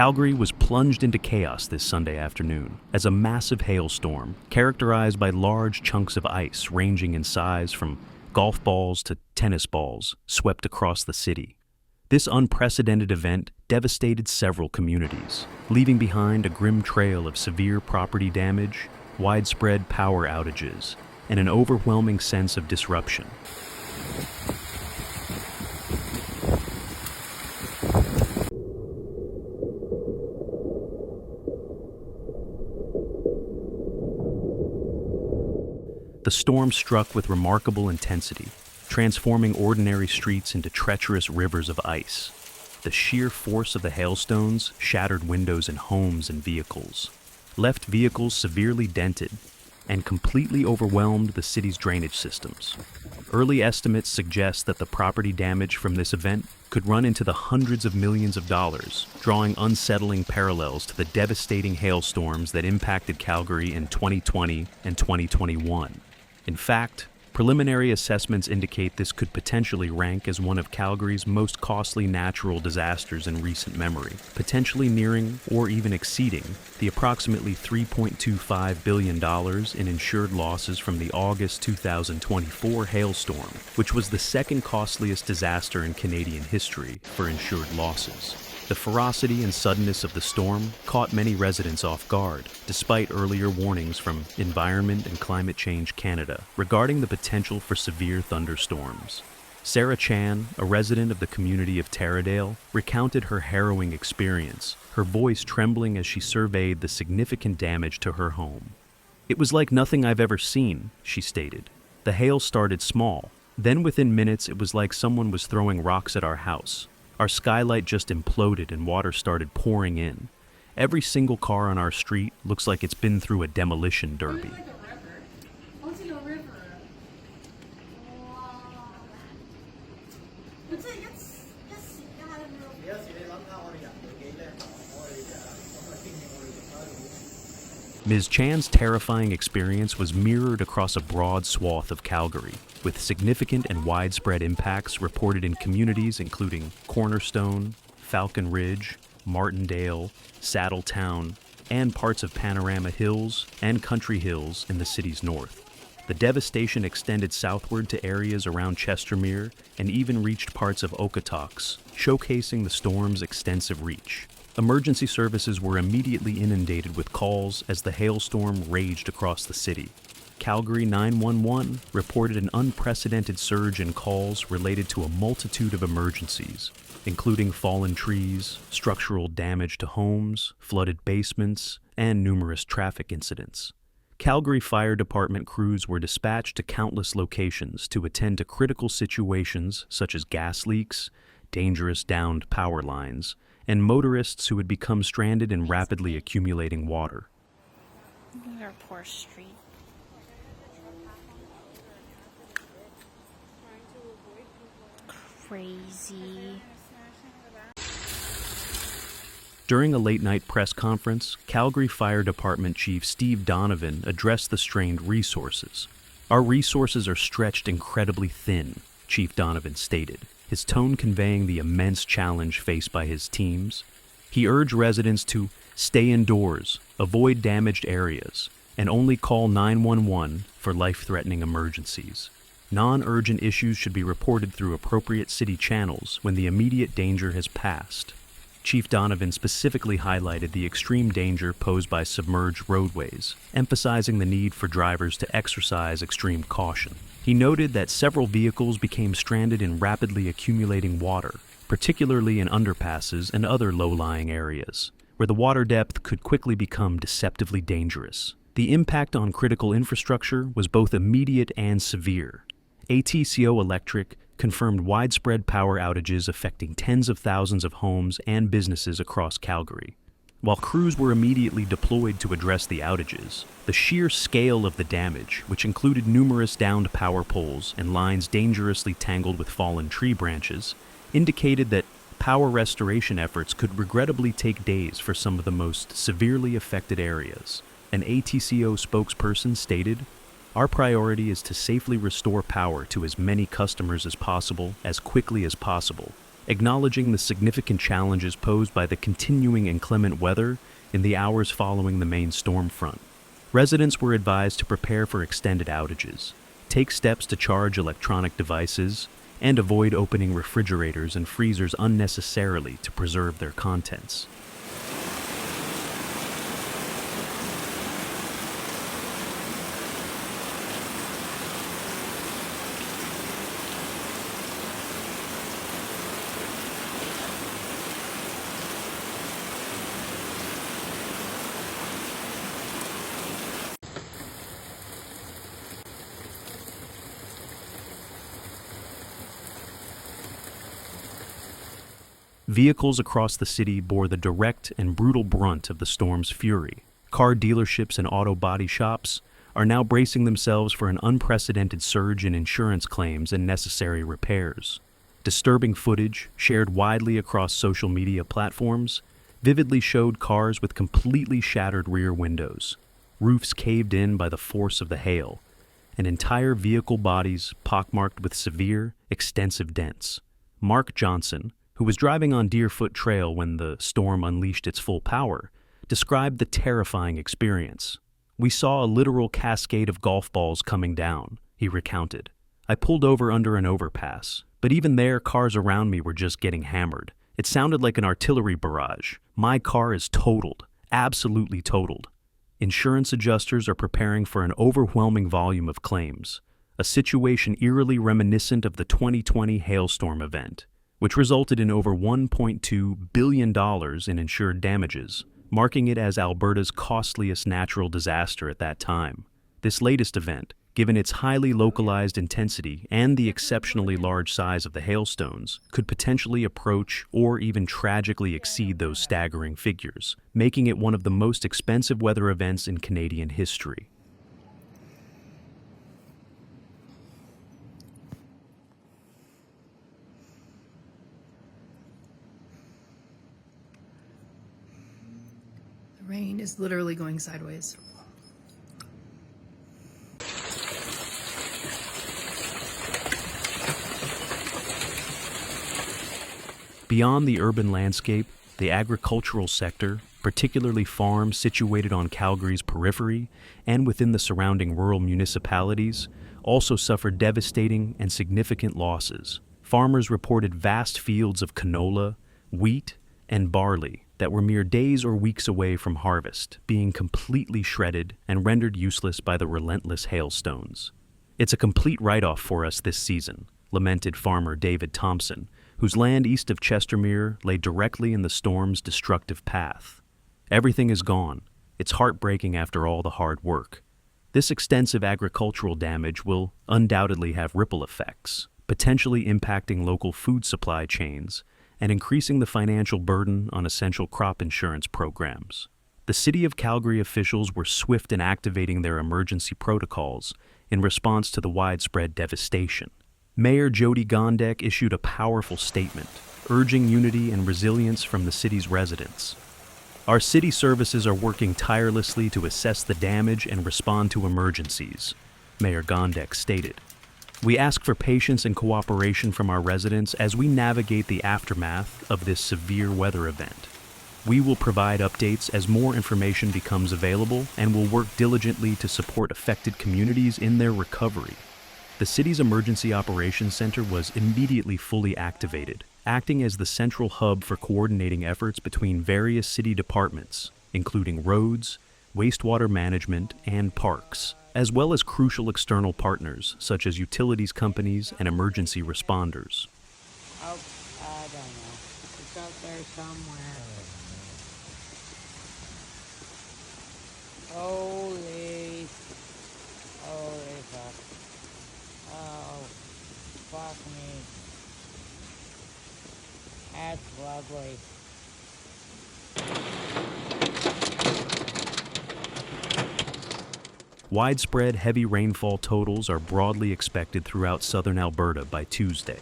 Calgary was plunged into chaos this Sunday afternoon as a massive hailstorm, characterized by large chunks of ice ranging in size from golf balls to tennis balls, swept across the city. This unprecedented event devastated several communities, leaving behind a grim trail of severe property damage, widespread power outages, and an overwhelming sense of disruption. The storm struck with remarkable intensity, transforming ordinary streets into treacherous rivers of ice. The sheer force of the hailstones shattered windows in homes and vehicles, left vehicles severely dented, and completely overwhelmed the city's drainage systems. Early estimates suggest that the property damage from this event could run into the hundreds of millions of dollars, drawing unsettling parallels to the devastating hailstorms that impacted Calgary in 2020 and 2021. In fact, preliminary assessments indicate this could potentially rank as one of Calgary's most costly natural disasters in recent memory, potentially nearing or even exceeding the approximately $3.25 billion in insured losses from the August 2024 hailstorm, which was the second costliest disaster in Canadian history for insured losses. The ferocity and suddenness of the storm caught many residents off guard, despite earlier warnings from Environment and Climate Change Canada regarding the potential for severe thunderstorms. Sarah Chan, a resident of the community of Teridale, recounted her harrowing experience, her voice trembling as she surveyed the significant damage to her home. "It was like nothing I've ever seen," she stated. "The hail started small. Then within minutes it was like someone was throwing rocks at our house. Our skylight just imploded and water started pouring in. Every single car on our street looks like it's been through a demolition derby." Ms. Chan's terrifying experience was mirrored across a broad swath of Calgary, with significant and widespread impacts reported in communities including Cornerstone, Falcon Ridge, Martindale, Saddletown, and parts of Panorama Hills and Country Hills in the city's north. The devastation extended southward to areas around Chestermere and even reached parts of Okotoks, showcasing the storm's extensive reach. Emergency services were immediately inundated with calls as the hailstorm raged across the city. Calgary 911 reported an unprecedented surge in calls related to a multitude of emergencies, including fallen trees, structural damage to homes, flooded basements, and numerous traffic incidents. Calgary Fire Department crews were dispatched to countless locations to attend to critical situations such as gas leaks, dangerous downed power lines, and motorists who had become stranded in rapidly accumulating water. Our poor street. Crazy. During a late-night press conference, Calgary Fire Department Chief Steve Donovan addressed the strained resources. "Our resources are stretched incredibly thin," Chief Donovan stated, his tone conveying the immense challenge faced by his teams. He urged residents to stay indoors, avoid damaged areas, and only call 911 for life-threatening emergencies. Non-urgent issues should be reported through appropriate city channels when the immediate danger has passed. Chief Donovan specifically highlighted the extreme danger posed by submerged roadways, emphasizing the need for drivers to exercise extreme caution. He noted that several vehicles became stranded in rapidly accumulating water, particularly in underpasses and other low-lying areas, where the water depth could quickly become deceptively dangerous. The impact on critical infrastructure was both immediate and severe. ATCO Electric confirmed widespread power outages affecting tens of thousands of homes and businesses across Calgary. While crews were immediately deployed to address the outages, the sheer scale of the damage, which included numerous downed power poles and lines dangerously tangled with fallen tree branches, indicated that power restoration efforts could regrettably take days for some of the most severely affected areas. An ATCO spokesperson stated, "Our priority is to safely restore power to as many customers as possible, as quickly as possible. acknowledging the significant challenges posed by the continuing inclement weather in the hours following the main storm front. Residents were advised to prepare for extended outages, take steps to charge electronic devices, and avoid opening refrigerators and freezers unnecessarily to preserve their contents. Vehicles across the city bore the direct and brutal brunt of the storm's fury. Car dealerships and auto body shops are now bracing themselves for an unprecedented surge in insurance claims and necessary repairs. Disturbing footage, shared widely across social media platforms, vividly showed cars with completely shattered rear windows, roofs caved in by the force of the hail, and entire vehicle bodies pockmarked with severe, extensive dents. Mark Johnson, who was driving on Deerfoot Trail when the storm unleashed its full power, described the terrifying experience. "We saw a literal cascade of golf balls coming down," he recounted. "I pulled over under an overpass, but even there, cars around me were just getting hammered. It sounded like an artillery barrage. My car is totaled, absolutely totaled." Insurance adjusters are preparing for an overwhelming volume of claims, a situation eerily reminiscent of the 2020 hailstorm event, which resulted in over $1.2 billion in insured damages, marking it as Alberta's costliest natural disaster at that time. This latest event, given its highly localized intensity and the exceptionally large size of the hailstones, could potentially approach or even tragically exceed those staggering figures, making it one of the most expensive weather events in Canadian history. Rain is literally going sideways. Beyond the urban landscape, the agricultural sector, particularly farms situated on Calgary's periphery and within the surrounding rural municipalities, also suffered devastating and significant losses. Farmers reported vast fields of canola, wheat, and barley that were mere days or weeks away from harvest, being completely shredded and rendered useless by the relentless hailstones. "It's a complete write-off for us this season," lamented farmer David Thompson, whose land east of Chestermere lay directly in the storm's destructive path. "Everything is gone. It's heartbreaking after all the hard work." This extensive agricultural damage will undoubtedly have ripple effects, potentially impacting local food supply chains and increasing the financial burden on essential crop insurance programs. The City of Calgary officials were swift in activating their emergency protocols in response to the widespread devastation. Mayor Jody Gondek issued a powerful statement, urging unity and resilience from the city's residents. "Our city services are working tirelessly to assess the damage and respond to emergencies," Mayor Gondek stated. "We ask for patience and cooperation from our residents as we navigate the aftermath of this severe weather event. We will provide updates as more information becomes available and will work diligently to support affected communities in their recovery." The city's Emergency Operations Center was immediately fully activated, acting as the central hub for coordinating efforts between various city departments, including roads, wastewater management, and parks, as well as crucial external partners such as utilities companies and emergency responders. Oh, I don't know. It's out there somewhere. Holy fuck. Oh, fuck me. That's lovely. Widespread heavy rainfall totals are broadly expected throughout southern Alberta by Tuesday.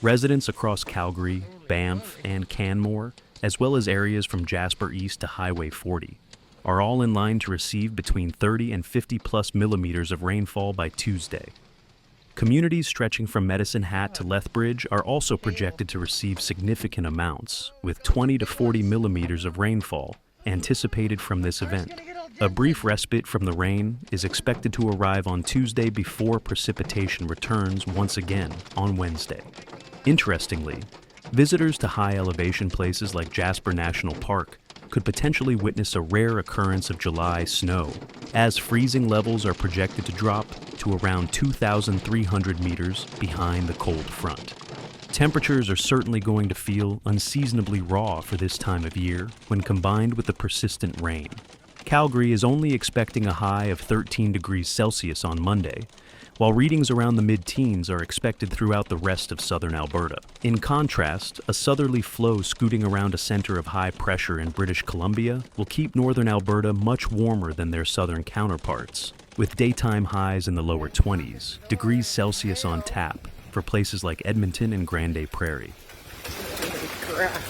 Residents across Calgary, Banff, and Canmore, as well as areas from Jasper East to Highway 40, are all in line to receive between 30 and 50 plus millimeters of rainfall by Tuesday. Communities stretching from Medicine Hat to Lethbridge are also projected to receive significant amounts, with 20 to 40 millimeters of rainfall anticipated from this event. A brief respite from the rain is expected to arrive on Tuesday before precipitation returns once again on Wednesday. Interestingly, visitors to high elevation places like Jasper National Park could potentially witness a rare occurrence of July snow, as freezing levels are projected to drop to around 2,300 meters behind the cold front. Temperatures are certainly going to feel unseasonably raw for this time of year when combined with the persistent rain. Calgary is only expecting a high of 13 degrees Celsius on Monday, while readings around the mid-teens are expected throughout the rest of southern Alberta. In contrast, a southerly flow scooting around a center of high pressure in British Columbia will keep northern Alberta much warmer than their southern counterparts, with daytime highs in the lower 20s degrees Celsius on tap for places like Edmonton and Grande Prairie. Crap.